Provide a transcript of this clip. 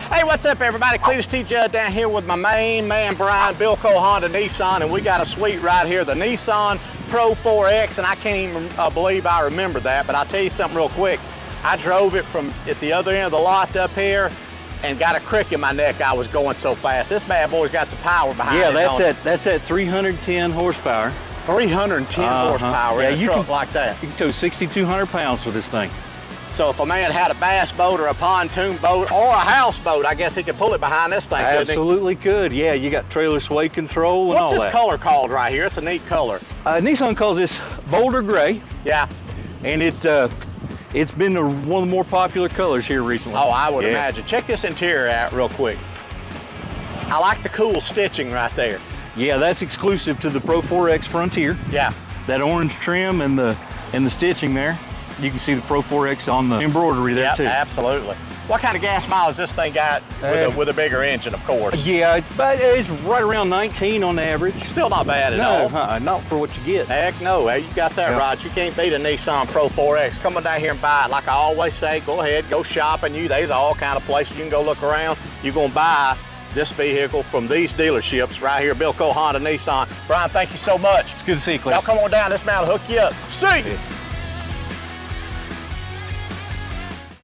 Hey, what's up, everybody? Cletus T. Judd down here with my main man, Brian, Bill Cole Honda Nissan, and we got a suite right here, the Nissan Pro 4X, and I can't even believe I remember that, but I'll tell you something real quick. I drove it from at the other end of the lot up here and got a crick in my neck. I was going so fast. This bad boy's got some power behind it. Yeah, that's at 310 horsepower. 310 horsepower in a truck like that. You can tow 6,200 pounds with this thing. So if a man had a bass boat or a pontoon boat or a houseboat, I guess he could pull it behind this thing, couldn't he? Absolutely could. Yeah, you got trailer sway control and all that. What's this color called right here? It's a neat color. Nissan calls this Boulder Gray. Yeah. And it's been one of the more popular colors here recently. Oh, I would imagine. Check this interior out real quick. I like the cool stitching right there. Yeah, that's exclusive to the Pro 4X Frontier. Yeah. That orange trim and the stitching there. You can see the Pro 4X on the embroidery there too. Absolutely. What kind of gas mileage this thing got with a bigger engine, of course? Yeah, but it's right around 19 on the average. Still not bad at all. No, not for what you get. Heck no. Hey, you got that right. You can't beat a Nissan Pro 4X. Come on down here and buy it. Like I always say, go ahead, go shopping. There's all kind of places you can go look around. You're going to buy this vehicle from these dealerships right here, Bill Cole Honda Nissan. Brian, thank you so much. It's good to see you, Cliff. Y'all come on down. This man will hook you up. See you.